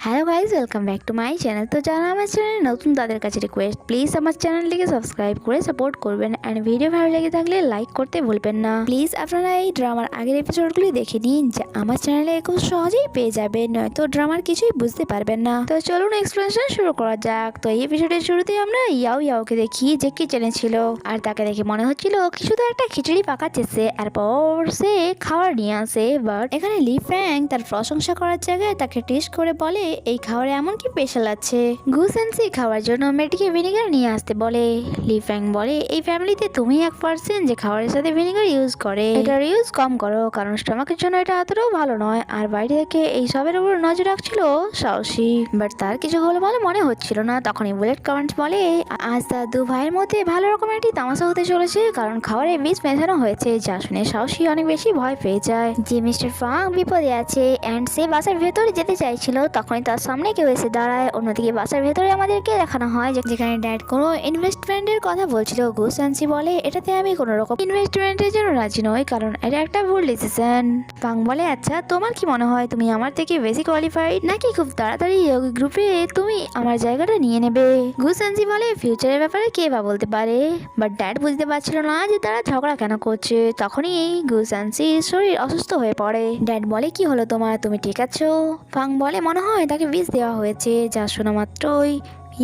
Hello guys, welcome back to my channel. তো যারা আমার চ্যানেলে নতুন তাদের কাছে রিকোয়েস্ট, প্লিজ আমার চ্যানেলটিকে সাবস্ক্রাইব করে সাপোর্ট করবেন অ্যান্ড ভিডিও ভালো লেগে থাকলে লাইক করতে ভুলবেন না। প্লিজ আপনারা এই ড্রামার আগের এপিসোডগুলি দেখে নিন, যে আমার চ্যানেলে খুব সহজেই পেয়ে যাবেন, নয়তো ড্রামার কিছুই বুঝতে পারবেন না। তো চলুন এক্সপ্লেনেশন শুরু করা যাক। তো এই এপিসোডের শুরুতেই আমরা ইয়াওকে দেখি যে কিচেনে ছিল, আর তাকে দেখে মনে হচ্ছিল কিছু তো একটা খিচুড়ি পাকাচ্ছে, আর পর সে খাবার নিয়ে আসে। বাট এখানে লি ফ্যাং তার প্রশংসা করার জায়গায় তাকে টেস্ট করে বলে এই খাবারে এমন কি স্পেশাল আছে। গুসেন্সি খাওয়ার জন্য মেয়েটিকে ভিনেগার নিয়ে আসতে বলে। লি ফ্যাং বলে এই ফ্যামিলিতে তুমি এক পার্সেন্ট যে খাবারের সাথে ভিনেগার ইউজ করে, এটার ইউজ কম করো, কারণ স্টমাকের জন্য এটা এতটাও ভালো নয়। আর বাইরে থেকে এই সবের উপর নজর রাখছিল সাহসী, বাট তার কিছু গোলমাল মনে হচ্ছিল না। তখনই বুলেট কমেন্টস বলে আজ তার দু ভাইয়ের মধ্যে ভালো রকমের একটি তামাশা হতে চলেছে, কারণ খাবারে বিষ মেশানো হয়েছে। যা শুনে সাহসী অনেক বেশি ভয় পেয়ে যায় যে মিস্টার ফাং বিপদে আছে অ্যান্ড সে বাসার ভেতরে যেতে চাইছিল। তখনই তার সামনে কেউ এসে দাঁড়ায়। অন্যদিকে বাসার ভেতরে আমাদেরকে দেখানো হয় যেখানে ড্যাড কোনো ইনভেস্টমেন্টের কথা বলছিল। গুসানসি বলে এটাতে আমি কোনো রকম ইনভেস্টমেন্টের জন্য রাজি নই, কারণ এটা একটা ভুল ডিসিশন। ফাং বলে আচ্ছা তোমার কি মনে হয় তুমি আমার থেকে বেশি কোয়ালিফাইড, নাকি খুব তাড়াতাড়ি ইয়োগি গ্রুপে তুমি আমার জায়গাটা নিয়ে নেবে? গুসানসি বলে ফিউচারের ব্যাপারে কে বা বলতে পারে, বাট ড্যাড বুঝতে পারছিল না যে তারা ঝগড়া কেন করছে। তখনই গুসানসির শরীর অসুস্থ হয়ে পড়ে। ড্যাড বলে কি হলো তোমার, তুমি ঠিক আছো? ফাং বলে মনে হয় তাকে বিষ দেওয়া হয়েছে। যা শোনা মাত্রই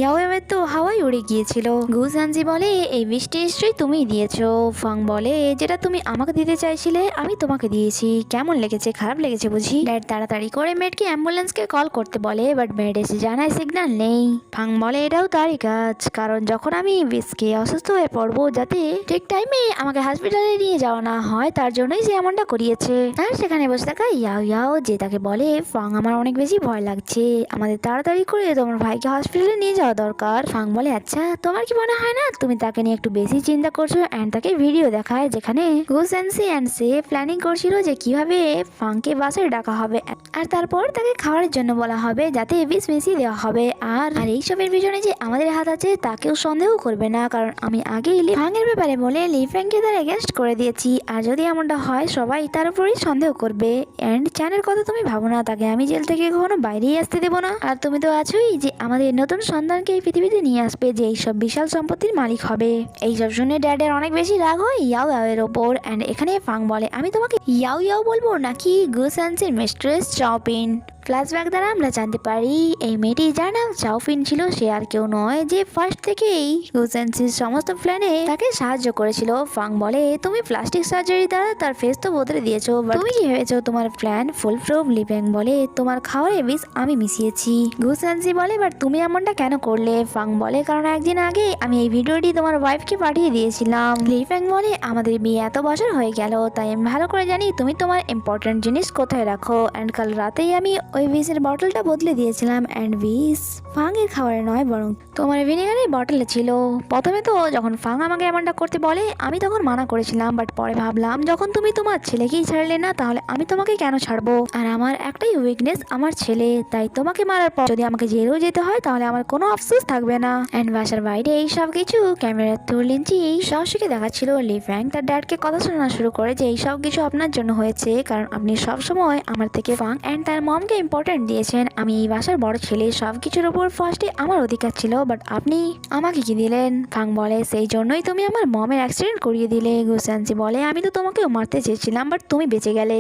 ইয়াওয়ের তো হাওয়াই উড়ে গিয়েছিল। গুসানজি বলে এই বৃষ্টি নিশ্চয়ই তুমিই দিয়েছো। ফাং বলে যেটা তুমি আমাকে দিতে চাইছিলে আমি তোমাকে দিয়েছি। কেমন লেগেছে, খারাপ লেগেছে বুঝি? ড্যাড তাড়াতাড়ি করে মেয়েটকে অ্যাম্বুলেন্সকে কল করতে বলে, বাট মেয়েট এসে জানায় সিগন্যাল নেই। ফাং বলে এটাও তারই কাজ, কারণ যখন আমি বিষকে অসুস্থ হয়ে পড়বো যাতে ঠিক টাইমে আমাকে হসপিটালে নিয়ে যাওয়া না হয়, তার জন্যই সে এমনটা করিয়েছে। আর সেখানে বসে থাকা ইয়াও যে তাকে বলে ফাং আমার অনেক বেশি ভয় লাগছে, আমাদের তাড়াতাড়ি করে তোমার ভাইকে হসপিটালে নিয়ে যাওয়া দরকার। ফাং বলে আচ্ছা তোমার কি মনে হয় না তুমি তাকে নিয়ে একটু বেশি চিন্তা করছো? অ্যান্ড তাকে ভিডিও দেখায় যেখানে গুসেনসি অ্যান্ড সে প্ল্যানিং করছিল যে কিভাবে ফাংকে বাসায় ডাকা হবে, আর তারপর তাকে খাওয়ার জন্য বলা হবে যাতে বিষ মিশিয়ে দেওয়া হবে। আর এইসবের পিছনে যে আমাদের হাত আছে তাকেও সন্দেহ করবে না, কারণ আমি আগেই ফাং এর ব্যাপারে বলে লি ফ্যাংকে তার এগেনস্ট করে দিয়েছি। আর যদি এমনটা হয় সবাই তার উপরেই সন্দেহ করবে। অ্যান্ড চ্যানের কথা তুমি ভাবো না, তাকে আমি জেল থেকে কখনো বাইরেই আসতে দেবো না। আর তুমি তো আছোই যে আমাদের নতুন সন্তানকে এই পৃথিবীতে নিয়ে আসবে, যে এইসব বিশাল সম্পত্তির মালিক হবে। এইসব শুনে ড্যাডের অনেক বেশি রাগ হয় ইয়াও এর ওপর। অ্যান্ড এখানে ফাং বলে আমি তোমাকে ইয়াও বলবো নাকি গুসানসির মিস্ট্রেস চাওপিন? ফ্ল্যাশব্যাক দ্বারা আমরা জানতে পারি এই মেয়েটি যার নাম চাওফিন ছিল সে আর কেউ নয়, যে ফার্স্ট থেকেই গুসেন্সির সমস্ত প্ল্যানে তাকে সাহায্য করেছিল। ফাং বলে তুমি প্লাস্টিক সার্জারি দ্বারা তার ফেস তো বদলে দিয়েছো, তুমি কি ভেবেছো তোমার প্ল্যান ফুল প্রুফ? লিপ্যাং বলে তোমার খাওয়ারে বিষ আমি মিশিয়েছি। গুসেন্সি বলে বাট তুমি এমনটা কেন করলে? ফাং বলে কারণ একদিন আগে আমি এই ভিডিওটি তোমার ওয়াইফকে পাঠিয়ে দিয়েছিলাম। লিপ্যাং বলে আমাদের বিয়ে এত বছর হয়ে গেল, তাই আমি ভালো করে জানি তুমি তোমার ইম্পর্টেন্ট জিনিস কোথায় রাখো। অ্যান্ড কাল রাতেই আমি ওই বিষের বটলটা বদলে দিয়েছিলাম, অ্যান্ড বিষ ফাং এর খাবারে নয় বরং তোমার ভিনেগারের বটলে ছিল। প্রথমে তো যখন ফাং আমাকে এমনটা করতে বলে আমি তখন মানা করেছিলাম, বাট পরে ভাবলাম যখন তুমি তোমার ছেলেকেই ছাড়লে না তাহলে আমি তোমাকে কেন ছাড়বো? আর আমার একটাই উইকনেস আমার ছেলে, তাই তোমাকে মারার পর যদি আমাকে জেলেও যেতে হয় তাহলে আমার কোনো আফসোস থাকবে না। অ্যান্ড বাসার বাইরে এই সব কিছু ক্যামেরার থ্রু লিঞ্চি সাহসীকে দেখাচ্ছিল। লি ফ্যাং তার ড্যাডকে কথা শোনা শুরু করে যে এই সব কিছু আপনার জন্য হয়েছে, কারণ আপনি সবসময় আমার থেকে ফাং অ্যান্ড তার মমকে ইম্পর্টেন্ট দিয়েছেন। আমি এই বাসার বড় ছেলে, সব কিছুর উপর ফার্স্টে আমার অধিকার ছিল, বাট আপনি আমাকে কি দিলেন? ফাং বলে সেই জন্যই তুমি আমার মমের অ্যাক্সিডেন্ট করিয়ে দিলে। গুসানসি বলে আমি তো তোমাকেও মারতে চেয়েছিলাম, বাট তুমি বেঁচে গেলে।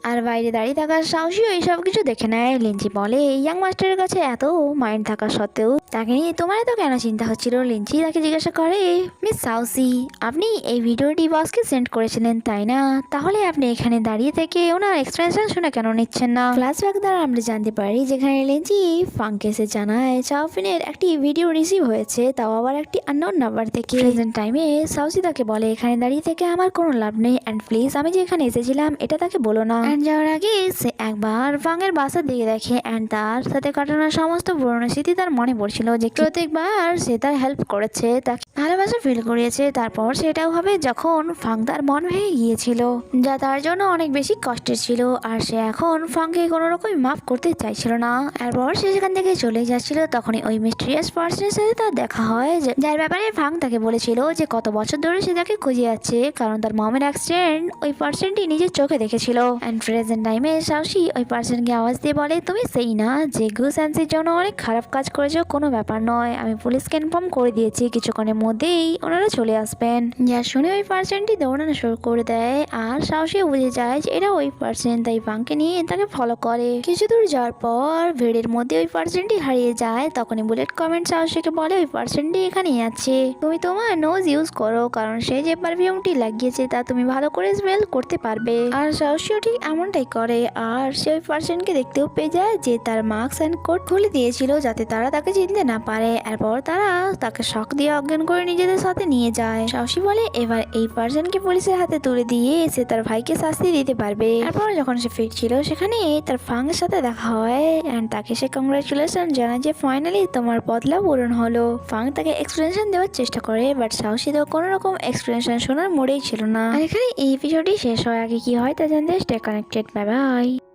আর বাইরে দাঁড়িয়ে থাকার সাহসীও এইসব কিছু দেখে নেয়। লিঞ্চি বলে ইয়াং মাস্টারের কাছে এত মাইন্ড থাকা সত্ত্বেও তাকে নিয়ে তোমার এত কেন চিন্তা হচ্ছিল? লিঞ্চি তাকে জিজ্ঞাসা করে মিস সাউসি আপনি এই ভিডিওটি বসকে সেন্ড করেছিলেন তাই না? তাহলে আপনি এখানে দাঁড়িয়ে থেকে ওনার এক্সপ্রেশন শুনে কেন নিচ্ছেন না? ফ্ল্যাশব্যাক দ্বারা আমরা জানতে পারি যেখানে লিঞ্চি ফাংকে এসে জানায় চাওফিনের একটি ভিডিও রিসিভ হয়েছে, তাও আবার একটি আননোন নাম্বার থেকে। প্রেজেন্ট টাইমে সাউসি তাকে বলে এখানে দাঁড়িয়ে থেকে আমার কোনো লাভ নেই, অ্যান্ড প্লিজ আমি যে এখানে এসেছিলাম এটা তাকে বলো না। অ্যান্ড যাওয়ার আগে সে একবার ফাংয়ের বাসার দিকে দেখে, অ্যান্ড তার সাথে কাটানো সমস্ত পুরনো স্মৃতি তার মনে পড়ছিল যে প্রত্যেকবার সে তার হেল্প করেছে তাকে। ভালোবাসা ফিল করিয়েছে। তারপর সেটাও হবে যখন ফাং তার মন ভেঙে গিয়েছিল, যা তার জন্য অনেক বেশি কষ্টের ছিল, আর সে এখন ফাংকে কোনো রকম মাফ করতে চাইছিল না। এরপর সে সেখান থেকে চলে যাচ্ছিল, তখনই ওই মিস্টিরিয়াস পার্সনের সাথে তার দেখা হয়, যার ব্যাপারে ফাং তাকে বলেছিল যে কত বছর ধরে সে তাকে খুঁজে যাচ্ছে, কারণ তার মমের অ্যাক্সিডেন্ট ওই পার্সনটি নিজের চোখে দেখেছিল। অ্যান্ড প্রেজেন্ট টাইমে সাহসী ওই পার্সনকে আওয়াজ দিয়ে বলে, তুমি সেই না যে গুস অ্যান্সির জন্য অনেক খারাপ কাজ করেছো? কোনো ব্যাপার নয়, আমি পুলিশকে ইনফর্ম করে দিয়েছি, কিছুক্ষণের মধ্যেই ওনারা চলে আসবেন। যা শুনে ওই পার্সনটি দৌড়ানো শুরু করে দেয়, আর সাহসী বুঝে যায় যে এটা ওই পার্সন, তাই ফাংকে নিয়ে তাকে ফলো করে। কিছু দূর যাওয়ার পর ভিড়ের মধ্যে ওই পার্সনটি হারিয়ে যায়। তখনই বুলেট কমেন্ট সাহসীকে বলে, ওই পার্সনটি এখানেই আছে, তুমি তোমার নোজ ইউজ করো, কারণ সে যে পারফিউমটি লাগিয়েছে তা তুমি ভালো করে স্মেল করতে পারবে। আর সাহসীও ঠিক এমনটাই করে, আর সে ওই পার্সনকে দেখতেও পেয়ে যায় যে তার মাস্ক অ্যান্ড কোট খুলে দিয়েছিল যাতে তারা তাকে চিনতে না পারে। এরপর তারা তাকে শক দিয়ে অজ্ঞান করে নিজেদের সাথে নিয়ে যায়। সাহসী বলে এবার এই পার্সনকে পুলিশের হাতে তুলে দিয়ে সে তার ভাইকে শাস্তি দিতে পারবে। এরপর যখন সে ফিরছিল সেখানে তার ফাংয়ের সাথে দেখা হয়, এন্ড তাকে সে কংগ্রাচুলেশন জানায় যে ফাইনালি তোমার বদলা পূরণ হলো। ফাং তাকে এক্সপ্লেনেশন দেওয়ার চেষ্টা করে, বাট সাহসী তো কোনো রকম এক্সপ্লেনেশন শোনার মোড়েই ছিল না। আর এখানে এই এপিসোডটি শেষ হয়। আগে কি হয় তা জানতে স্টে কানেক্টেড। Bye bye.